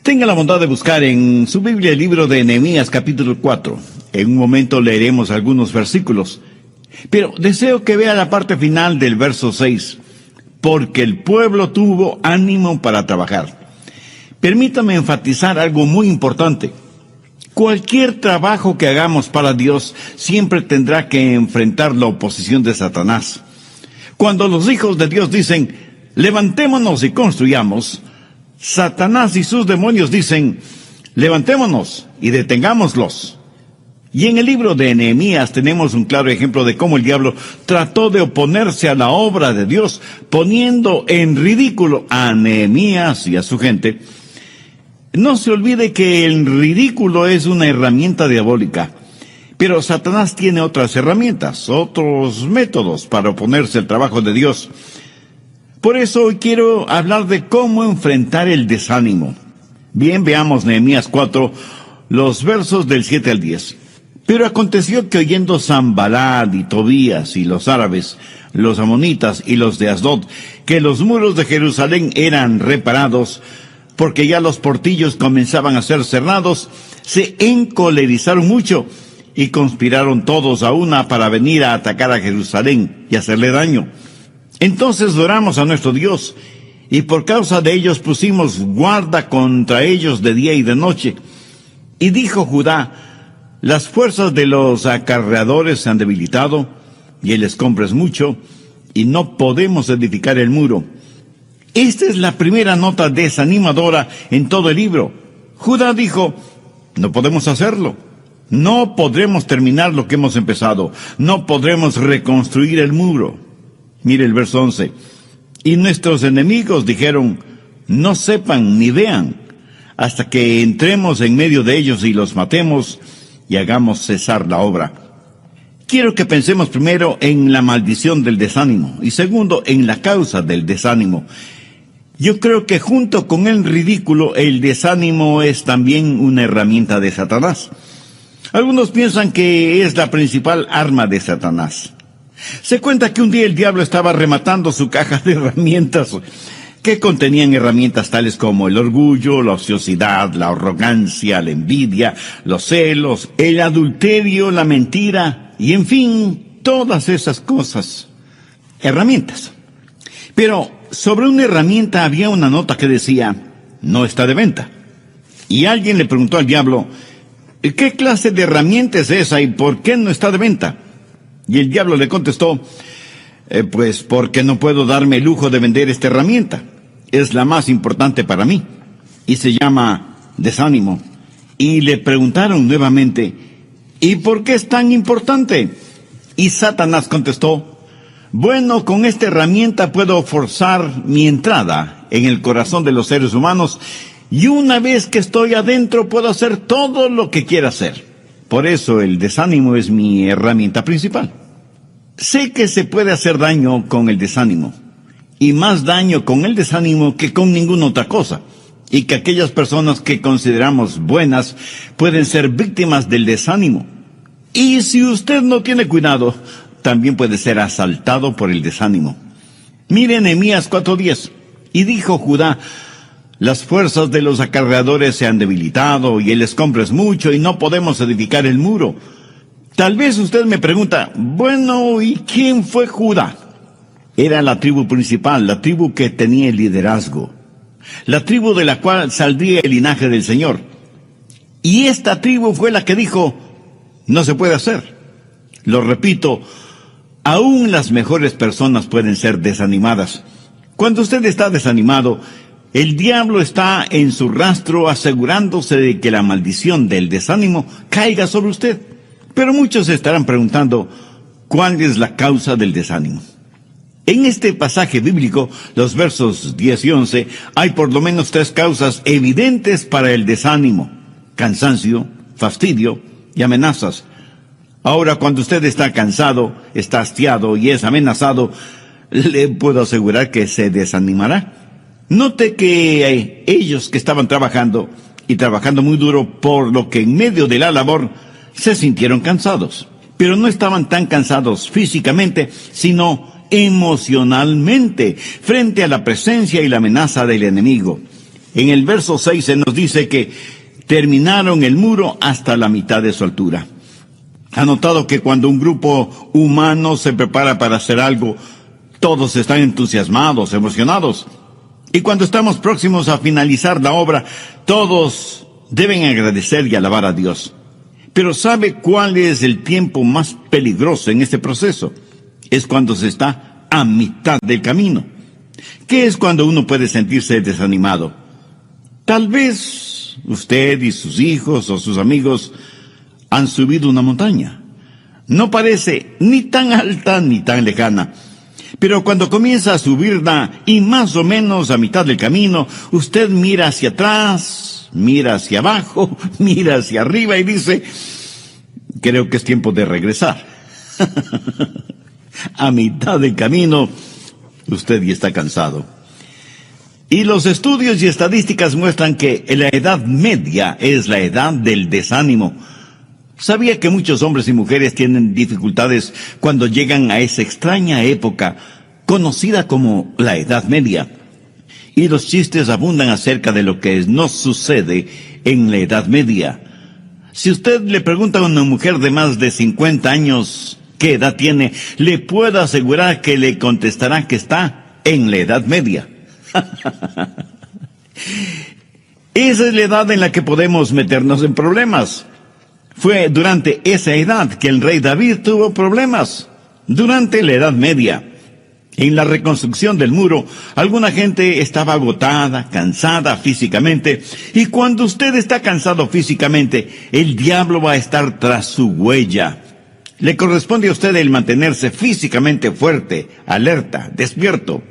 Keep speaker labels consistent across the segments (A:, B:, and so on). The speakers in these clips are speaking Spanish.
A: Tenga la bondad de buscar en su Biblia el libro de Nehemías capítulo 4. En un momento leeremos algunos versículos, pero deseo que vea la parte final del verso 6, porque el pueblo tuvo ánimo para trabajar. Permítame enfatizar algo muy importante. Cualquier trabajo que hagamos para Dios siempre tendrá que enfrentar la oposición de Satanás. Cuando los hijos de Dios dicen, levantémonos y construyamos, Satanás y sus demonios dicen, levantémonos y detengámoslos. Y en el libro de Nehemías tenemos un claro ejemplo de cómo el diablo trató de oponerse a la obra de Dios, poniendo en ridículo a Nehemías y a su gente. No se olvide que el ridículo es una herramienta diabólica, pero Satanás tiene otras herramientas, otros métodos para oponerse al trabajo de Dios. Por eso hoy quiero hablar de cómo enfrentar el desánimo. Bien, veamos Nehemías 4, los versos del 7 al 10. Pero aconteció que oyendo Sanballat y Tobías y los árabes, los amonitas y los de Asdod, que los muros de Jerusalén eran reparados, porque ya los portillos comenzaban a ser cerrados, se encolerizaron mucho y conspiraron todos a una para venir a atacar a Jerusalén y hacerle daño. Entonces oramos a nuestro Dios, y por causa de ellos pusimos guarda contra ellos de día y de noche. Y dijo Judá, las fuerzas de los acarreadores se han debilitado, y el escombro es mucho, y no podemos edificar el muro. Esta es la primera nota desanimadora en todo el libro. Judá dijo, no podemos hacerlo. No podremos terminar lo que hemos empezado. No podremos reconstruir el muro. Mire el verso 11. Y nuestros enemigos dijeron, no sepan ni vean, hasta que entremos en medio de ellos y los matemos y hagamos cesar la obra. Quiero que pensemos primero en la maldición del desánimo y segundo en la causa del desánimo. Yo creo que junto con el ridículo, el desánimo es también una herramienta de Satanás. Algunos piensan que es la principal arma de Satanás. Se cuenta que un día el diablo estaba rematando su caja de herramientas, que contenían herramientas tales como el orgullo, la ociosidad, la arrogancia, la envidia, los celos, el adulterio, la mentira, y en fin, todas esas cosas. Herramientas. Pero sobre una herramienta había una nota que decía, no está de venta. Y alguien le preguntó al diablo, ¿qué clase de herramienta es esa y por qué no está de venta? Y el diablo le contestó, pues porque no puedo darme el lujo de vender esta herramienta. Es la más importante para mí. Y se llama desánimo. Y le preguntaron nuevamente, ¿y por qué es tan importante? Y Satanás contestó, bueno, con esta herramienta puedo forzar mi entrada en el corazón de los seres humanos y una vez que estoy adentro puedo hacer todo lo que quiera hacer. Por eso el desánimo es mi herramienta principal. Sé que se puede hacer daño con el desánimo y más daño con el desánimo que con ninguna otra cosa y que aquellas personas que consideramos buenas pueden ser víctimas del desánimo. Y si usted no tiene cuidado, también puede ser asaltado por el desánimo. Mire Nehemías 4:10. Y dijo Judá, las fuerzas de los acarreadores se han debilitado y el escombro es mucho y no podemos edificar el muro. Tal vez usted me pregunta, bueno, ¿y quién fue Judá? Era la tribu principal, la tribu que tenía el liderazgo, la tribu de la cual saldría el linaje del Señor. Y esta tribu fue la que dijo, no se puede hacer. Lo repito, aún las mejores personas pueden ser desanimadas. Cuando usted está desanimado, el diablo está en su rastro asegurándose de que la maldición del desánimo caiga sobre usted. Pero muchos se estarán preguntando, ¿cuál es la causa del desánimo? En este pasaje bíblico, los versos 10 y 11, hay por lo menos 3 causas evidentes para el desánimo: cansancio, fastidio y amenazas. Ahora, cuando usted está cansado, está hastiado y es amenazado, le puedo asegurar que se desanimará. Note que ellos que estaban trabajando, y trabajando muy duro, por lo que en medio de la labor se sintieron cansados. Pero no estaban tan cansados físicamente, sino emocionalmente, frente a la presencia y la amenaza del enemigo. En el verso 6 se nos dice que terminaron el muro hasta la mitad de su altura. ¿Ha notado que cuando un grupo humano se prepara para hacer algo, todos están entusiasmados, emocionados? Y cuando estamos próximos a finalizar la obra, todos deben agradecer y alabar a Dios. Pero ¿sabe cuál es el tiempo más peligroso en este proceso? Es cuando se está a mitad del camino. ¿Qué es cuando uno puede sentirse desanimado? Tal vez usted y sus hijos o sus amigos han subido una montaña. No parece ni tan alta ni tan lejana. Pero cuando comienza a subirla y más o menos a mitad del camino, usted mira hacia atrás, mira hacia abajo, mira hacia arriba y dice, creo que es tiempo de regresar. A mitad del camino, usted ya está cansado. Y los estudios y estadísticas muestran que la edad media es la edad del desánimo. ¿Sabía que muchos hombres y mujeres tienen dificultades cuando llegan a esa extraña época conocida como la Edad Media? Y los chistes abundan acerca de lo que nos sucede en la Edad Media. Si usted le pregunta a una mujer de más de 50 años qué edad tiene, le puedo asegurar que le contestará que está en la Edad Media. Esa es la edad en la que podemos meternos en problemas. Fue durante esa edad que el rey David tuvo problemas, durante la Edad Media. En la reconstrucción del muro, alguna gente estaba agotada, cansada físicamente, y cuando usted está cansado físicamente, el diablo va a estar tras su huella. Le corresponde a usted el mantenerse físicamente fuerte, alerta, despierto.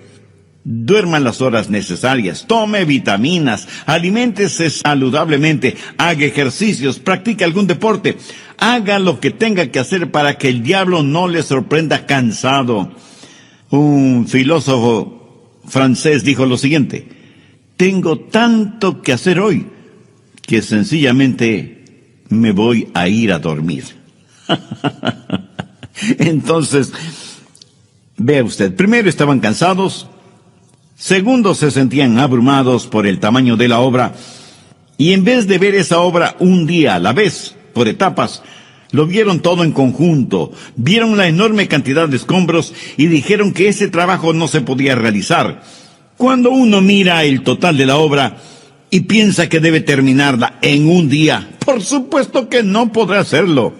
A: Duerma las horas necesarias, tome vitaminas, aliméntese saludablemente, haga ejercicios, practique algún deporte, haga lo que tenga que hacer para que el diablo no le sorprenda cansado. Un filósofo francés dijo lo siguiente: tengo tanto que hacer hoy que sencillamente me voy a ir a dormir. Entonces, vea usted, primero estaban cansados. Segundo, se sentían abrumados por el tamaño de la obra, y en vez de ver esa obra un día a la vez, por etapas, lo vieron todo en conjunto, vieron la enorme cantidad de escombros y dijeron que ese trabajo no se podía realizar. Cuando uno mira el total de la obra y piensa que debe terminarla en un día, por supuesto que no podrá hacerlo.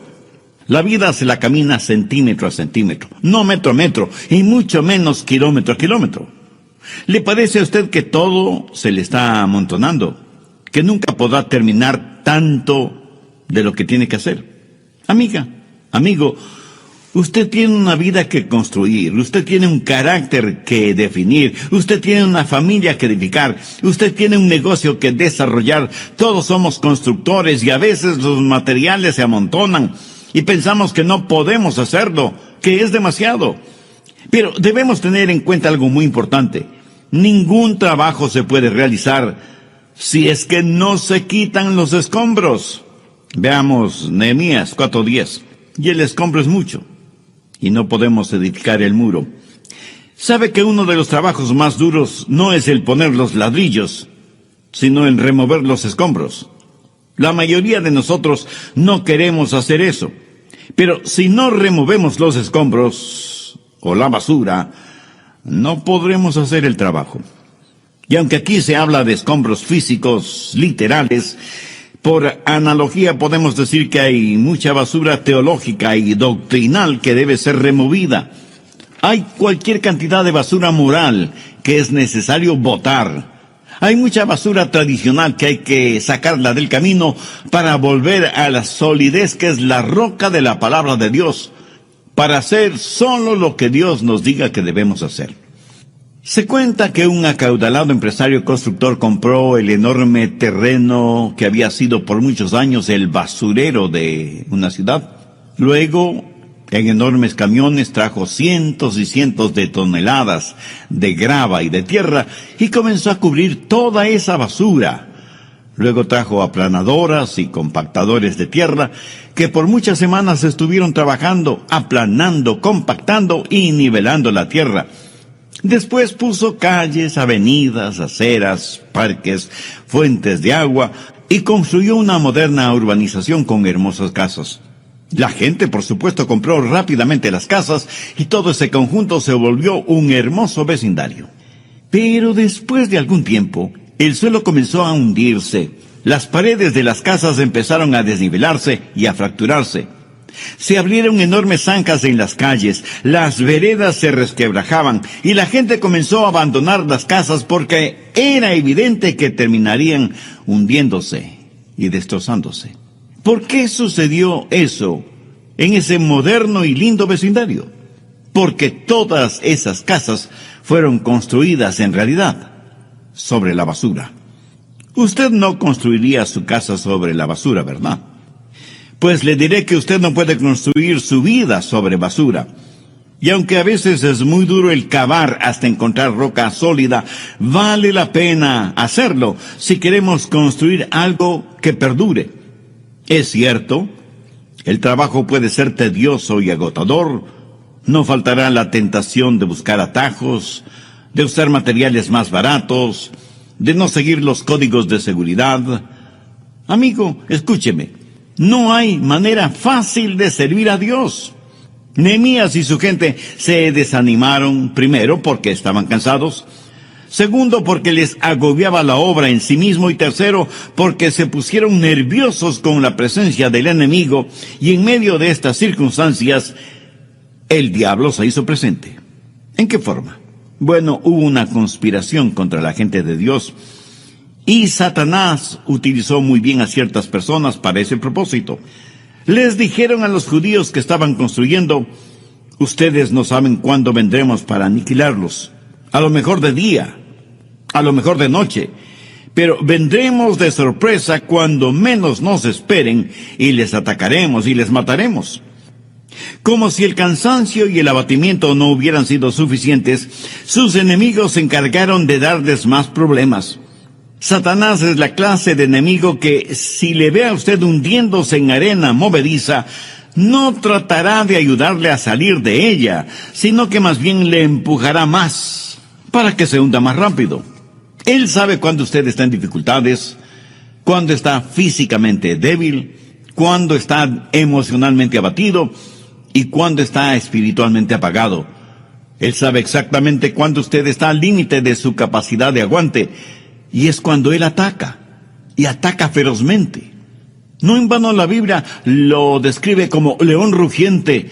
A: La vida se la camina centímetro a centímetro, no metro a metro, y mucho menos kilómetro a kilómetro. ¿Le parece a usted que todo se le está amontonando? ¿Que nunca podrá terminar tanto de lo que tiene que hacer? Amiga, amigo, usted tiene una vida que construir, usted tiene un carácter que definir, usted tiene una familia que edificar, usted tiene un negocio que desarrollar. Todos somos constructores y a veces los materiales se amontonan y pensamos que no podemos hacerlo, que es demasiado. Pero debemos tener en cuenta algo muy importante. Ningún trabajo se puede realizar si es que no se quitan los escombros. Veamos Nehemías 4:10. Y el escombro es mucho, y no podemos edificar el muro. ¿Sabe que uno de los trabajos más duros no es el poner los ladrillos, sino el remover los escombros? La mayoría de nosotros no queremos hacer eso. Pero si no removemos los escombros o la basura, no podremos hacer el trabajo. Y aunque aquí se habla de escombros físicos, literales, por analogía podemos decir que hay mucha basura teológica y doctrinal que debe ser removida. Hay cualquier cantidad de basura moral que es necesario botar. Hay mucha basura tradicional que hay que sacarla del camino para volver a la solidez que es la roca de la palabra de Dios, para hacer solo lo que Dios nos diga que debemos hacer. Se cuenta que un acaudalado empresario constructor compró el enorme terreno que había sido por muchos años el basurero de una ciudad. Luego, en enormes camiones trajo cientos y cientos de toneladas de grava y de tierra y comenzó a cubrir toda esa basura. Luego trajo aplanadoras y compactadores de tierra que por muchas semanas estuvieron trabajando, aplanando, compactando y nivelando la tierra. Después puso calles, avenidas, aceras, parques, fuentes de agua y construyó una moderna urbanización con hermosas casas. La gente, por supuesto, compró rápidamente las casas y todo ese conjunto se volvió un hermoso vecindario. Pero después de algún tiempo, el suelo comenzó a hundirse. Las paredes de las casas empezaron a desnivelarse y a fracturarse. Se abrieron enormes zanjas en las calles, las veredas se resquebrajaban y la gente comenzó a abandonar las casas porque era evidente que terminarían hundiéndose y destrozándose. ¿Por qué sucedió eso en ese moderno y lindo vecindario? Porque todas esas casas fueron construidas en realidad sobre la basura. Usted no construiría su casa sobre la basura, ¿verdad? Pues le diré que usted no puede construir su vida sobre basura. Y aunque a veces es muy duro el cavar hasta encontrar roca sólida, vale la pena hacerlo si queremos construir algo que perdure. Es cierto, el trabajo puede ser tedioso y agotador. No faltará la tentación de buscar atajos, de usar materiales más baratos, de no seguir los códigos de seguridad. Amigo, escúcheme. No hay manera fácil de servir a Dios. Nehemías y su gente se desanimaron, primero porque estaban cansados, segundo porque les agobiaba la obra en sí mismo y tercero porque se pusieron nerviosos con la presencia del enemigo y en medio de estas circunstancias el diablo se hizo presente. ¿En qué forma? Bueno, hubo una conspiración contra la gente de Dios. Y Satanás utilizó muy bien a ciertas personas para ese propósito. Les dijeron a los judíos que estaban construyendo, ustedes no saben cuándo vendremos para aniquilarlos. A lo mejor de día, a lo mejor de noche. Pero vendremos de sorpresa cuando menos nos esperen y les atacaremos y les mataremos. Como si el cansancio y el abatimiento no hubieran sido suficientes, sus enemigos se encargaron de darles más problemas. Satanás es la clase de enemigo que, si le ve a usted hundiéndose en arena movediza, no tratará de ayudarle a salir de ella, sino que más bien le empujará más, para que se hunda más rápido. Él sabe cuando usted está en dificultades, cuando está físicamente débil, cuando está emocionalmente abatido y cuando está espiritualmente apagado. Él sabe exactamente cuando usted está al límite de su capacidad de aguante, y es cuando él ataca, y ataca ferozmente. No en vano la Biblia lo describe como león rugiente,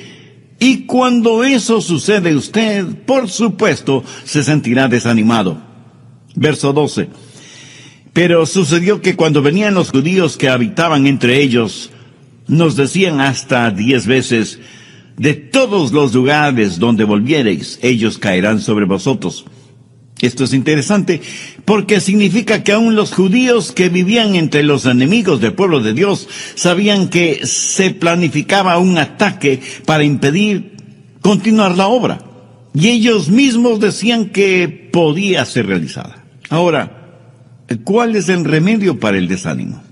A: y cuando eso sucede usted, por supuesto, se sentirá desanimado. Verso 12. Pero sucedió que cuando venían los judíos que habitaban entre ellos, nos decían hasta 10 veces, de todos los lugares donde volviereis, ellos caerán sobre vosotros. Esto es interesante porque significa que aún los judíos que vivían entre los enemigos del pueblo de Dios sabían que se planificaba un ataque para impedir continuar la obra. Y ellos mismos decían que podía ser realizada. Ahora, ¿cuál es el remedio para el desánimo?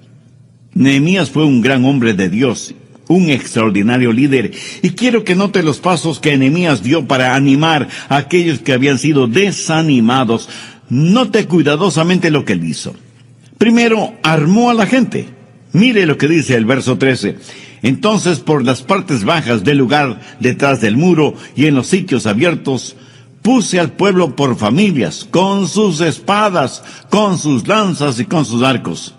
A: Nehemías fue un gran hombre de Dios, un extraordinario líder, y quiero que note los pasos que Nehemías dio para animar a aquellos que habían sido desanimados. Note cuidadosamente lo que él hizo. Primero, armó a la gente. Mire lo que dice el verso 13. Entonces, por las partes bajas del lugar, detrás del muro y en los sitios abiertos, puse al pueblo por familias, con sus espadas, con sus lanzas y con sus arcos.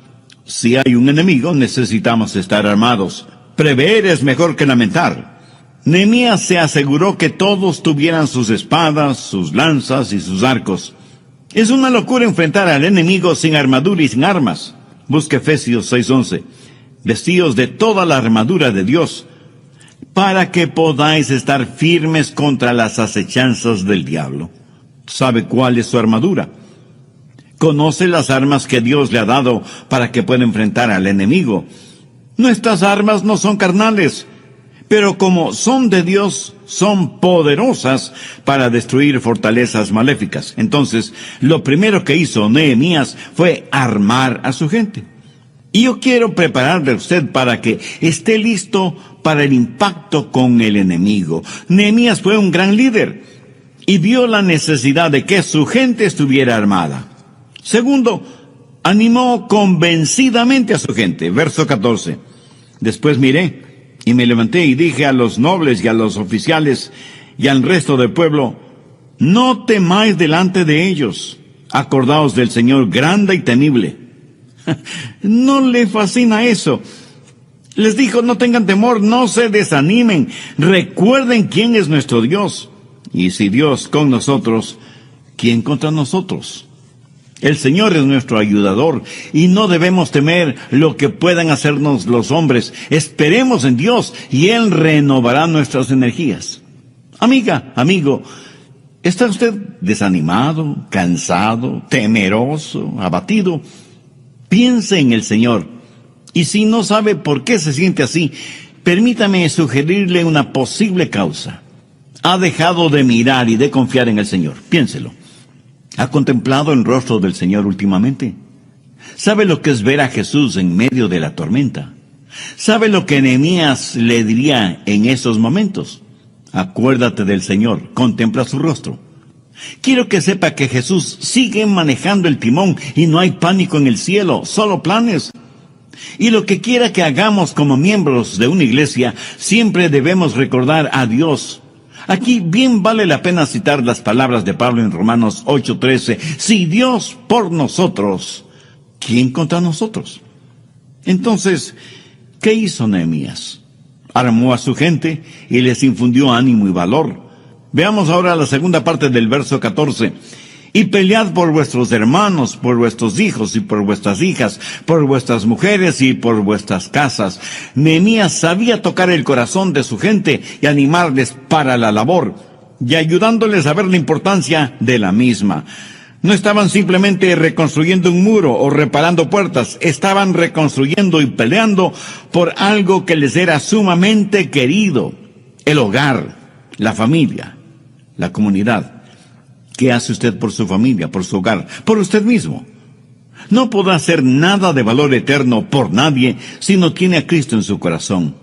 A: Si hay un enemigo, necesitamos estar armados. Prever es mejor que lamentar. Nehemías se aseguró que todos tuvieran sus espadas, sus lanzas y sus arcos. Es una locura enfrentar al enemigo sin armadura y sin armas. Busque Efesios 6:11. Vestíos de toda la armadura de Dios, para que podáis estar firmes contra las acechanzas del diablo. ¿Sabe cuál es su armadura? Conoce las armas que Dios le ha dado para que pueda enfrentar al enemigo. Nuestras armas no son carnales, pero como son de Dios, son poderosas para destruir fortalezas maléficas. Entonces, lo primero que hizo Nehemías fue armar a su gente. Y yo quiero prepararle a usted para que esté listo para el impacto con el enemigo. Nehemías fue un gran líder. y vio la necesidad de que su gente estuviera armada. Segundo, animó convencidamente a su gente. Verso 14. Después miré y me levanté y dije a los nobles y a los oficiales y al resto del pueblo: no temáis delante de ellos. Acordaos del Señor grande y temible. No le fascina eso. Les dijo: no tengan temor, no se desanimen. Recuerden quién es nuestro Dios. Y si Dios con nosotros, ¿quién contra nosotros? El Señor es nuestro ayudador y no debemos temer lo que puedan hacernos los hombres. Esperemos en Dios y Él renovará nuestras energías. Amiga, amigo, ¿está usted desanimado, cansado, temeroso, abatido? Piense en el Señor. Y si no sabe por qué se siente así, permítame sugerirle una posible causa. Ha dejado de mirar y de confiar en el Señor. Piénselo. ¿Ha contemplado el rostro del Señor últimamente? ¿Sabe lo que es ver a Jesús en medio de la tormenta? ¿Sabe lo que Nehemías le diría en esos momentos? Acuérdate del Señor, contempla su rostro. Quiero que sepa que Jesús sigue manejando el timón y no hay pánico en el cielo, solo planes. Y lo que quiera que hagamos como miembros de una iglesia, siempre debemos recordar a Dios. Aquí bien vale la pena citar las palabras de Pablo en Romanos 8:13. Si Dios por nosotros, ¿quién contra nosotros? Entonces, ¿qué hizo Nehemías? Armó a su gente y les infundió ánimo y valor. Veamos ahora la segunda parte del verso 14. Y pelead por vuestros hermanos, por vuestros hijos y por vuestras hijas, por vuestras mujeres y por vuestras casas. Nehemías sabía tocar el corazón de su gente y animarles para la labor, y ayudándoles a ver la importancia de la misma. No estaban simplemente reconstruyendo un muro o reparando puertas, estaban reconstruyendo y peleando por algo que les era sumamente querido: el hogar, la familia, la comunidad. ¿Qué hace usted por su familia, por su hogar, por usted mismo? No podrá hacer nada de valor eterno por nadie si no tiene a Cristo en su corazón.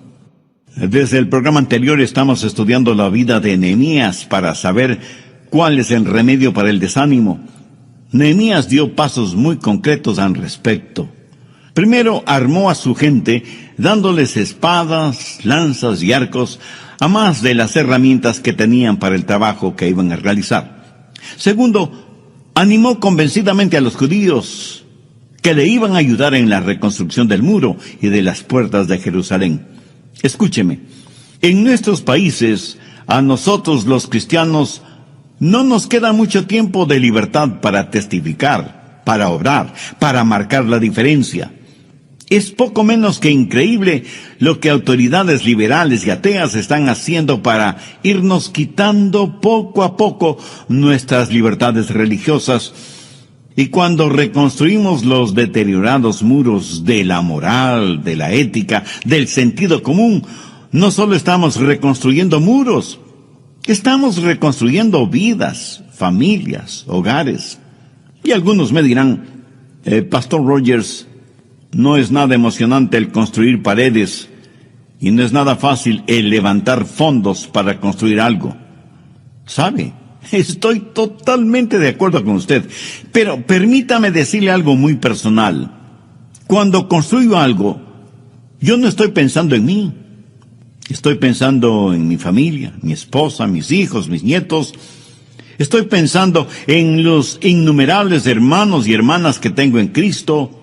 A: Desde el programa anterior estamos estudiando la vida de Nehemías para saber cuál es el remedio para el desánimo. Nehemías dio pasos muy concretos al respecto. Primero, armó a su gente dándoles espadas, lanzas y arcos, a más de las herramientas que tenían para el trabajo que iban a realizar. Segundo, animó convencidamente a los judíos que le iban a ayudar en la reconstrucción del muro y de las puertas de Jerusalén. Escúcheme, en nuestros países, a nosotros los cristianos, no nos queda mucho tiempo de libertad para testificar, para obrar, para marcar la diferencia. Es poco menos que increíble lo que autoridades liberales y ateas están haciendo para irnos quitando poco a poco nuestras libertades religiosas. Y cuando reconstruimos los deteriorados muros de la moral, de la ética, del sentido común, no solo estamos reconstruyendo muros, estamos reconstruyendo vidas, familias, hogares. Y algunos me dirán: Pastor Rogers, no es nada emocionante el construir paredes y no es nada fácil el levantar fondos para construir algo. ¿Sabe? Estoy totalmente de acuerdo con usted, pero permítame decirle algo muy personal. Cuando construyo algo, yo no estoy pensando en mí. Estoy pensando en mi familia, mi esposa, mis hijos, mis nietos. Estoy pensando en los innumerables hermanos y hermanas que tengo en Cristo.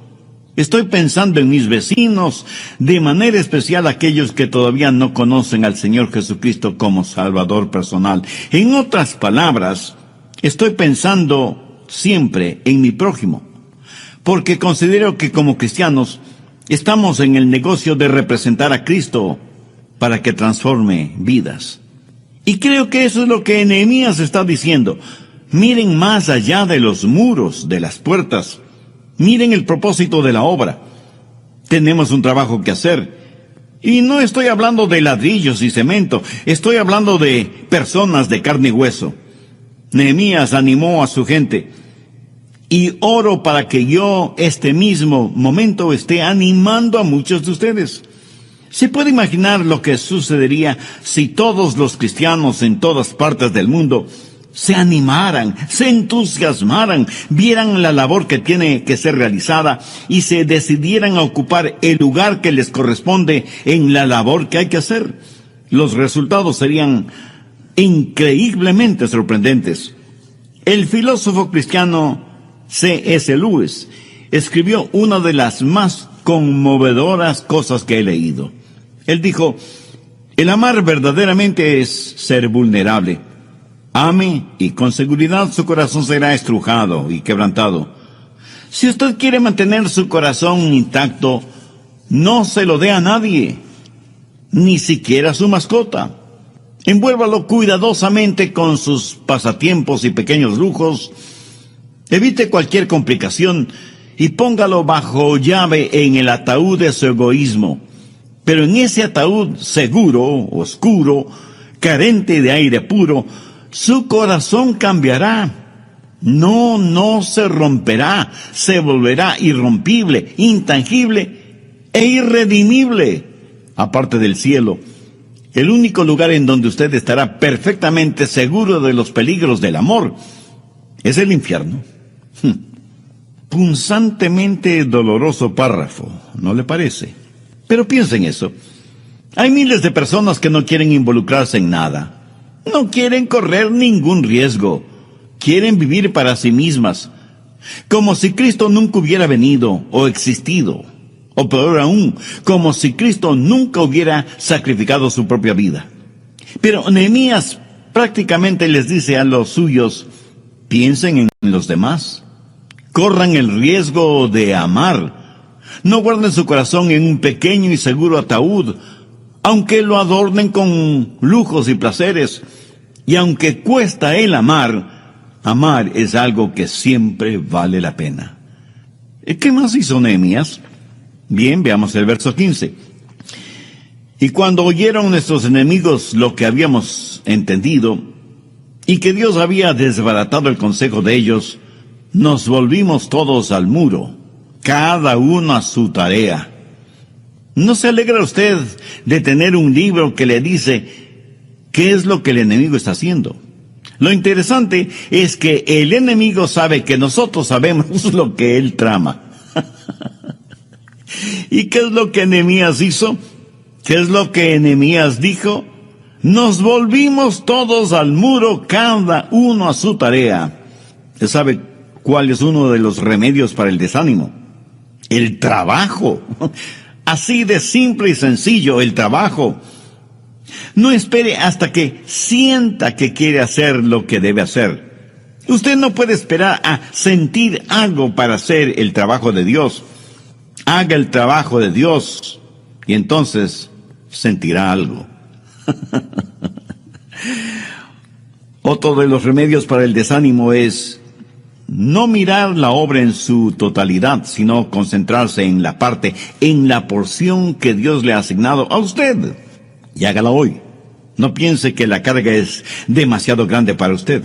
A: Estoy pensando en mis vecinos, de manera especial aquellos que todavía no conocen al Señor Jesucristo como Salvador personal. En otras palabras, estoy pensando siempre en mi prójimo, porque considero que como cristianos estamos en el negocio de representar a Cristo para que transforme vidas. Y creo que eso es lo que Nehemías está diciendo. Miren más allá de los muros, de las puertas. Miren el propósito de la obra. Tenemos un trabajo que hacer. Y no estoy hablando de ladrillos y cemento. Estoy hablando de personas de carne y hueso. Nehemías animó a su gente. Y oro para que yo, este mismo momento, esté animando a muchos de ustedes. ¿Se puede imaginar lo que sucedería si todos los cristianos en todas partes del mundo se animaran, se entusiasmaran, vieran la labor que tiene que ser realizada y se decidieran a ocupar el lugar que les corresponde en la labor que hay que hacer. Los resultados serían increíblemente sorprendentes. El filósofo cristiano C.S. Lewis escribió una de las más conmovedoras cosas que he leído. Él dijo: el amar verdaderamente es ser vulnerable. Ame y con seguridad su corazón será estrujado y quebrantado. Si usted quiere mantener su corazón intacto, no se lo dé a nadie, ni siquiera a su mascota. Envuélvalo cuidadosamente con sus pasatiempos y pequeños lujos. Evite cualquier complicación y póngalo bajo llave en el ataúd de su egoísmo. Pero en ese ataúd seguro, oscuro, carente de aire puro, su corazón cambiará. No se romperá, se volverá irrompible, intangible e irredimible. Aparte del cielo, el único lugar en donde usted estará perfectamente seguro de los peligros del amor es el infierno. Punzantemente doloroso párrafo, ¿no le parece? Pero piensa en eso. Hay miles de personas que no quieren involucrarse en nada. No quieren correr ningún riesgo. Quieren vivir para sí mismas, como si Cristo nunca hubiera venido o existido. O peor aún, como si Cristo nunca hubiera sacrificado su propia vida. Pero Nehemías prácticamente les dice a los suyos: piensen en los demás. Corran el riesgo de amar. No guarden su corazón en un pequeño y seguro ataúd, aunque lo adornen con lujos y placeres. Y aunque cuesta el amar, amar es algo que siempre vale la pena. ¿Qué más hizo Nehemías? Bien, veamos el verso 15. Y cuando oyeron nuestros enemigos lo que habíamos entendido, y que Dios había desbaratado el consejo de ellos, nos volvimos todos al muro, cada uno a su tarea. ¿No se alegra usted de tener un libro que le dice qué es lo que el enemigo está haciendo? Lo interesante es que el enemigo sabe que nosotros sabemos lo que él trama. ¿Y qué es lo que Nehemías hizo? ¿Qué es lo que Nehemías dijo? Nos volvimos todos al muro, cada uno a su tarea. ¿Usted sabe cuál es uno de los remedios para el desánimo? El trabajo. Así de simple y sencillo, el trabajo. No espere hasta que sienta que quiere hacer lo que debe hacer. Usted no puede esperar a sentir algo para hacer el trabajo de Dios. Haga el trabajo de Dios y entonces sentirá algo. Otro de los remedios para el desánimo es no mirar la obra en su totalidad, sino concentrarse en la parte, en la porción que Dios le ha asignado a usted. Y hágala hoy. No piense que la carga es demasiado grande para usted.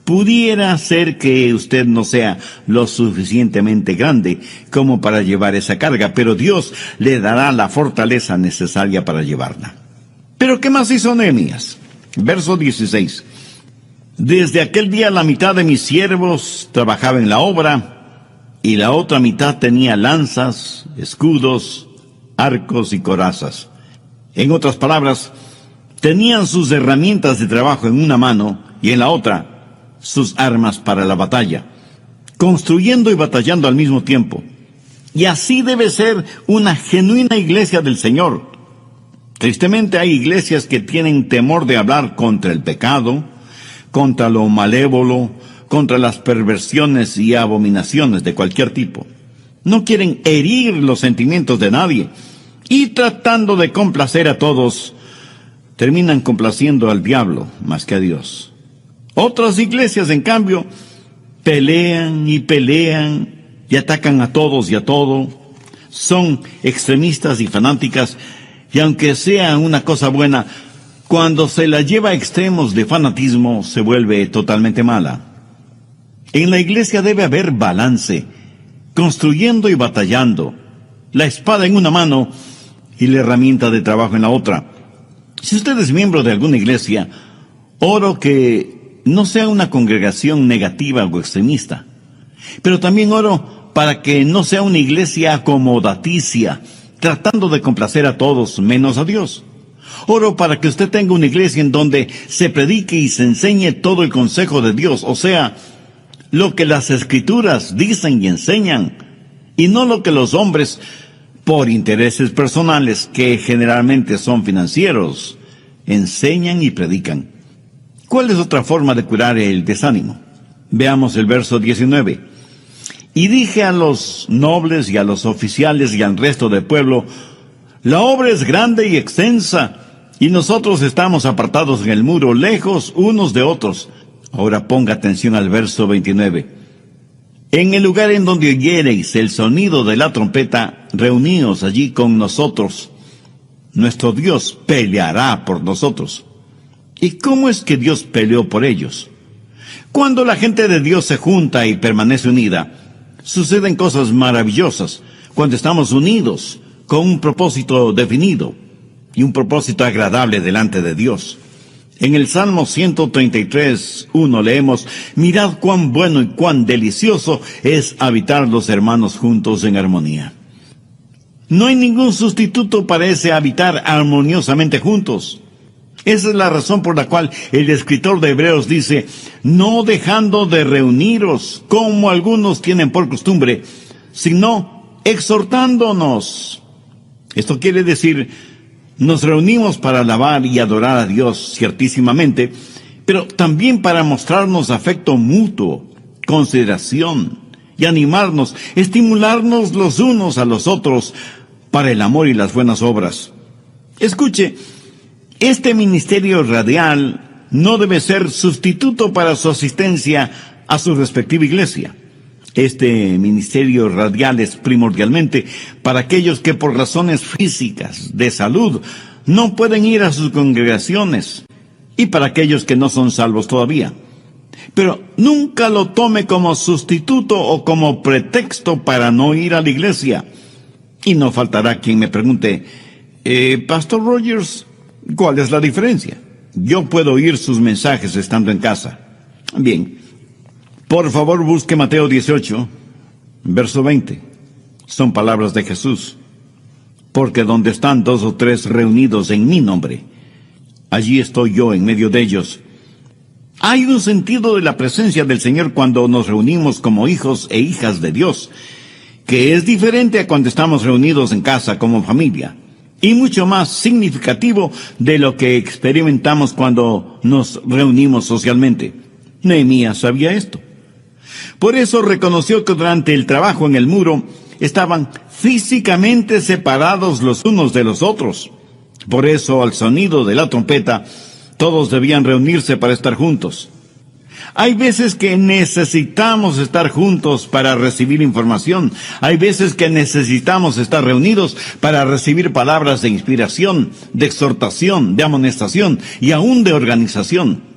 A: Pudiera ser que usted no sea lo suficientemente grande como para llevar esa carga, pero Dios le dará la fortaleza necesaria para llevarla. ¿Pero qué más hizo Nehemías? Verso 16. Desde aquel día la mitad de mis siervos trabajaba en la obra, y la otra mitad tenía lanzas, escudos, arcos y corazas. En otras palabras, tenían sus herramientas de trabajo en una mano y en la otra sus armas para la batalla, construyendo y batallando al mismo tiempo. Y así debe ser una genuina iglesia del Señor. Tristemente hay iglesias que tienen temor de hablar contra el pecado, contra lo malévolo, contra las perversiones y abominaciones de cualquier tipo. No quieren herir los sentimientos de nadie, y tratando de complacer a todos, terminan complaciendo al diablo más que a Dios. Otras iglesias, en cambio, pelean y atacan a todos y a todo. Son extremistas y fanáticas, y aunque sea una cosa buena, cuando se la lleva a extremos de fanatismo, se vuelve totalmente mala. En la iglesia debe haber balance, construyendo y batallando, la espada en una mano y la herramienta de trabajo en la otra. Si usted es miembro de alguna iglesia, oro que no sea una congregación negativa o extremista. Pero también oro para que no sea una iglesia acomodaticia, tratando de complacer a todos menos a Dios. Oro para que usted tenga una iglesia en donde se predique y se enseñe todo el consejo de Dios, o sea, lo que las Escrituras dicen y enseñan, y no lo que los hombres, por intereses personales, que generalmente son financieros, enseñan y predican. ¿Cuál es otra forma de curar el desánimo? Veamos el verso 19. Y dije a los nobles y a los oficiales y al resto del pueblo, la obra es grande y extensa, y nosotros estamos apartados en el muro, lejos unos de otros. Ahora ponga atención al verso 29. En el lugar en donde oyereis el sonido de la trompeta, reuníos allí con nosotros. Nuestro Dios peleará por nosotros. ¿Y cómo es que Dios peleó por ellos? Cuando la gente de Dios se junta y permanece unida, suceden cosas maravillosas. Cuando estamos unidos con un propósito definido y un propósito agradable delante de Dios. En el Salmo 133:1 leemos, mirad cuán bueno y cuán delicioso es habitar los hermanos juntos en armonía. No hay ningún sustituto para ese habitar armoniosamente juntos. Esa es la razón por la cual el escritor de Hebreos dice, no dejando de reuniros como algunos tienen por costumbre, sino exhortándonos. Esto quiere decir, nos reunimos para alabar y adorar a Dios ciertísimamente, pero también para mostrarnos afecto mutuo, consideración y animarnos, estimularnos los unos a los otros para el amor y las buenas obras. Escuche, este ministerio radial no debe ser sustituto para su asistencia a su respectiva iglesia. Este ministerio radial es primordialmente para aquellos que por razones físicas, de salud, no pueden ir a sus congregaciones, y para aquellos que no son salvos todavía. Pero nunca lo tome como sustituto o como pretexto para no ir a la iglesia. Y no faltará quien me pregunte, Pastor Rogers, ¿cuál es la diferencia? Yo puedo oír sus mensajes estando en casa. Bien, por favor busque Mateo 18, verso 20. Son palabras de Jesús. Porque donde están 2 o 3 reunidos en mi nombre, allí estoy yo en medio de ellos. Hay un sentido de la presencia del Señor cuando nos reunimos como hijos e hijas de Dios, que es diferente a cuando estamos reunidos en casa como familia, y mucho más significativo de lo que experimentamos cuando nos reunimos socialmente. Nehemías sabía esto. Por eso reconoció que durante el trabajo en el muro estaban físicamente separados los unos de los otros. Por eso, al sonido de la trompeta, todos debían reunirse para estar juntos. Hay veces que necesitamos estar juntos para recibir información. Hay veces que necesitamos estar reunidos para recibir palabras de inspiración, de exhortación, de amonestación y aún de organización.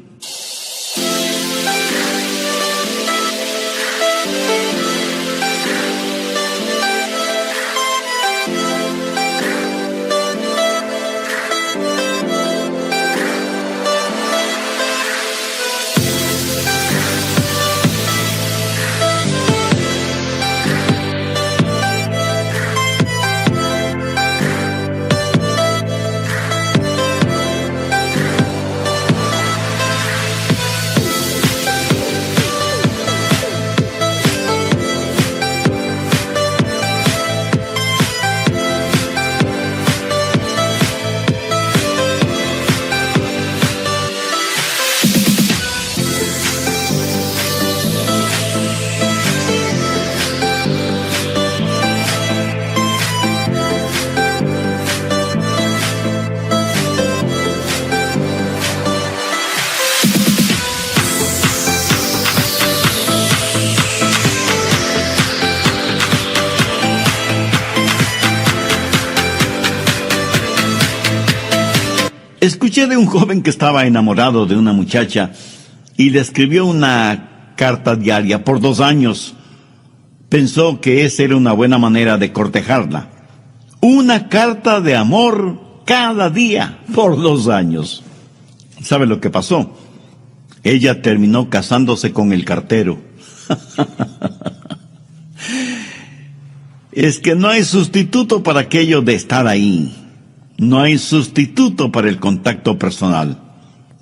A: Escuché de un joven que estaba enamorado de una muchacha y le escribió una carta diaria por 2 años. Pensó que esa era una buena manera de cortejarla. Una carta de amor cada día por 2 años. ¿Sabe lo que pasó? ella terminó casándose con el cartero. Es que no hay sustituto para aquello de estar ahí. No hay sustituto para el contacto personal.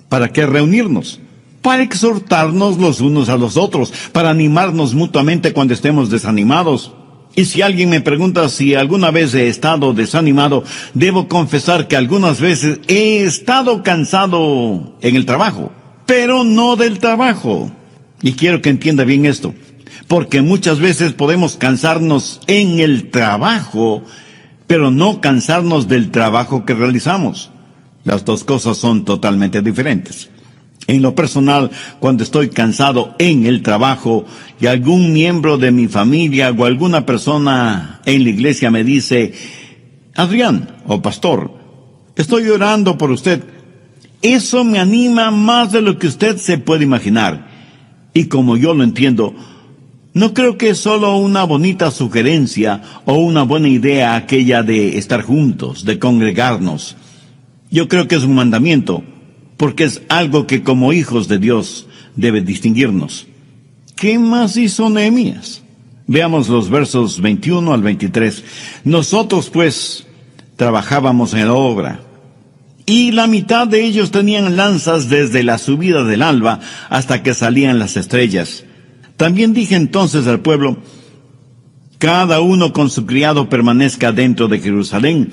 A: ¿Para qué reunirnos? Para exhortarnos los unos a los otros, para animarnos mutuamente cuando estemos desanimados. Y si alguien me pregunta si alguna vez he estado desanimado, debo confesar que algunas veces he estado cansado en el trabajo, pero no del trabajo. Y quiero que entienda bien esto, porque muchas veces podemos cansarnos en el trabajo, pero no cansarnos del trabajo que realizamos. Las dos cosas son totalmente diferentes. En lo personal, cuando estoy cansado en el trabajo y algún miembro de mi familia o alguna persona en la iglesia me dice, Adrián o pastor, estoy orando por usted, eso me anima más de lo que usted se puede imaginar. Y como yo lo entiendo, no creo que es solo una bonita sugerencia o una buena idea aquella de estar juntos, de congregarnos. Yo creo que es un mandamiento, porque es algo que como hijos de Dios debe distinguirnos. ¿Qué más hizo Nehemías? Veamos los versos 21 al 23. Nosotros pues trabajábamos en la obra, y la mitad de ellos tenían lanzas desde la subida del alba hasta que salían las estrellas. También dije entonces al pueblo, cada uno con su criado permanezca dentro de Jerusalén,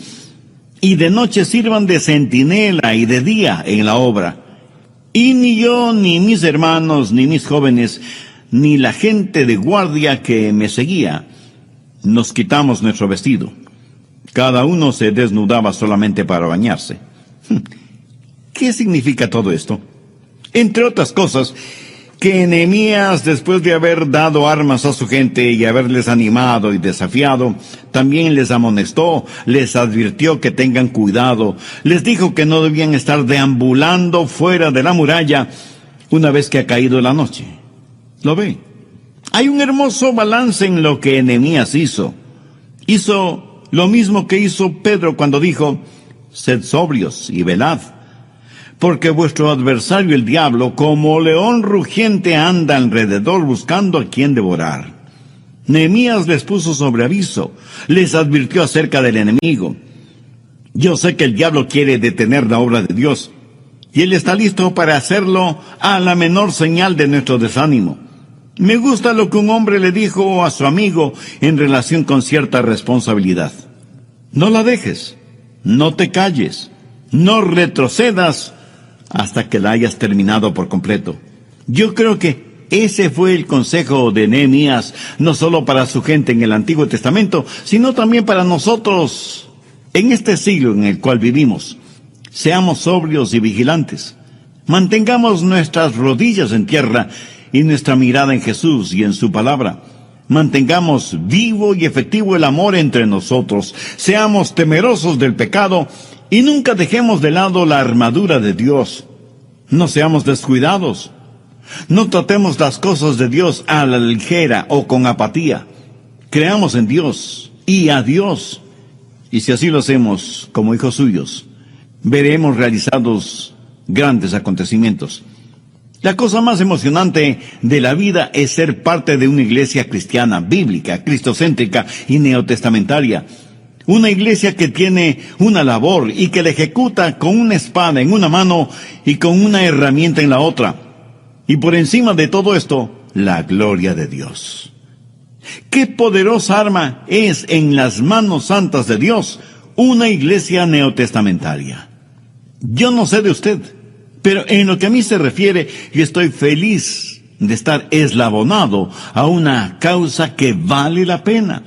A: y de noche sirvan de centinela y de día en la obra. Y ni yo, ni mis hermanos, ni mis jóvenes, ni la gente de guardia que me seguía, nos quitamos nuestro vestido. Cada uno se desnudaba solamente para bañarse. ¿Qué significa todo esto? Entre otras cosas, que Nehemías, después de haber dado armas a su gente y haberles animado y desafiado, también les amonestó, les advirtió que tengan cuidado, les dijo que no debían estar deambulando fuera de la muralla una vez que ha caído la noche. ¿Lo ve? Hay un hermoso balance en lo que Nehemías hizo. Hizo lo mismo que hizo Pedro cuando dijo, sed sobrios y velad, porque vuestro adversario el diablo, como león rugiente, anda alrededor buscando a quien devorar. Nehemías les puso sobre aviso, les advirtió acerca del enemigo. Yo sé que el diablo quiere detener la obra de Dios, y él está listo para hacerlo a la menor señal de nuestro desánimo. Me gusta lo que un hombre le dijo a su amigo en relación con cierta responsabilidad. No la dejes, no te calles, no retrocedas hasta que la hayas terminado por completo. Yo creo que ese fue el consejo de Nehemías, no solo para su gente en el Antiguo Testamento, sino también para nosotros en este siglo en el cual vivimos. Seamos sobrios y vigilantes. Mantengamos nuestras rodillas en tierra y nuestra mirada en Jesús y en su palabra. Mantengamos vivo y efectivo el amor entre nosotros. Seamos temerosos del pecado y nunca dejemos de lado la armadura de Dios. No seamos descuidados. No tratemos las cosas de Dios a la ligera o con apatía. Creamos en Dios y a Dios. Y si así lo hacemos como hijos suyos, veremos realizados grandes acontecimientos. La cosa más emocionante de la vida es ser parte de una iglesia cristiana, bíblica, cristocéntrica y neotestamentaria. Una iglesia que tiene una labor y que la ejecuta con una espada en una mano y con una herramienta en la otra. Y por encima de todo esto, la gloria de Dios. ¡Qué poderosa arma es en las manos santas de Dios una iglesia neotestamentaria! Yo no sé de usted, pero en lo que a mí se refiere, yo estoy feliz de estar eslabonado a una causa que vale la pena.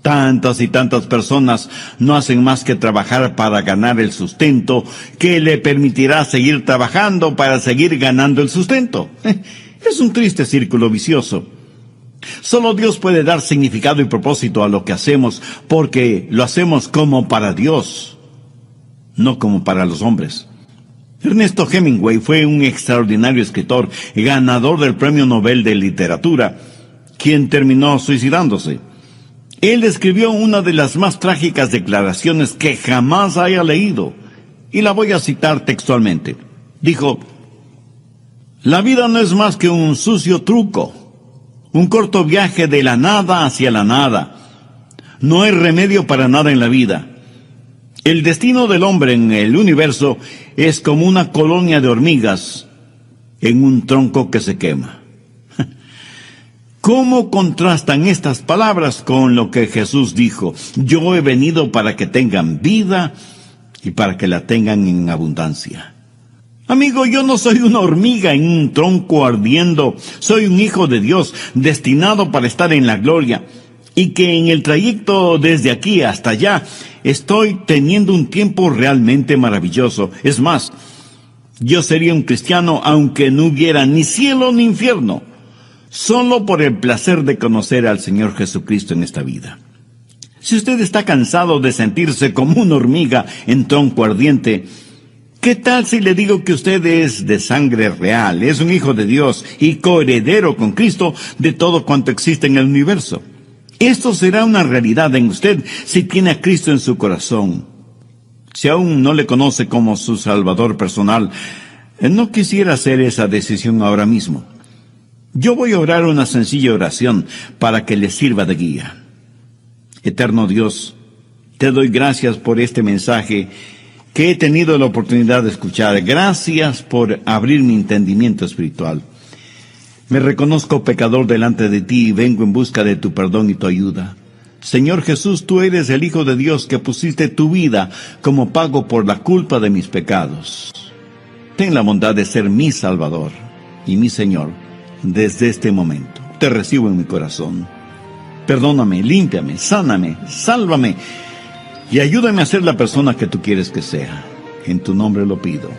A: Tantas y tantas personas no hacen más que trabajar para ganar el sustento que le permitirá seguir trabajando para seguir ganando el sustento. Es un triste círculo vicioso. Solo Dios puede dar significado y propósito a lo que hacemos, porque lo hacemos como para Dios, no como para los hombres. Ernesto Hemingway fue un extraordinario escritor, ganador del Premio Nobel de Literatura, quien terminó suicidándose. Él escribió una de las más trágicas declaraciones que jamás haya leído, y la voy a citar textualmente. Dijo, La vida no es más que un sucio truco, un corto viaje de la nada hacia la nada. No hay remedio para nada en la vida. El destino del hombre en el universo es como una colonia de hormigas en un tronco que se quema. ¿Cómo contrastan estas palabras con lo que Jesús dijo? Yo he venido para que tengan vida y para que la tengan en abundancia. Amigo, yo no soy una hormiga en un tronco ardiendo. Soy un hijo de Dios, destinado para estar en la gloria. Y que en el trayecto desde aquí hasta allá estoy teniendo un tiempo realmente maravilloso. Es más, yo sería un cristiano aunque no hubiera ni cielo ni infierno, solo por el placer de conocer al Señor Jesucristo en esta vida. Si usted está cansado de sentirse como una hormiga en tronco ardiente, ¿qué tal si le digo que usted es de sangre real, es un hijo de Dios y coheredero con Cristo de todo cuanto existe en el universo? Esto será una realidad en usted si tiene a Cristo en su corazón. Si aún no le conoce como su Salvador personal, no quisiera hacer esa decisión ahora mismo. Yo voy a orar una sencilla oración para que le sirva de guía. Eterno Dios, te doy gracias por este mensaje que he tenido la oportunidad de escuchar. Gracias por abrir mi entendimiento espiritual. Me reconozco pecador delante de ti y vengo en busca de tu perdón y tu ayuda. Señor Jesús, tú eres el Hijo de Dios que pusiste tu vida como pago por la culpa de mis pecados. Ten la bondad de ser mi Salvador y mi Señor desde este momento. Te recibo en mi corazón. Perdóname, límpiame, sáname, sálvame y ayúdame a ser la persona que tú quieres que sea. En tu nombre lo pido.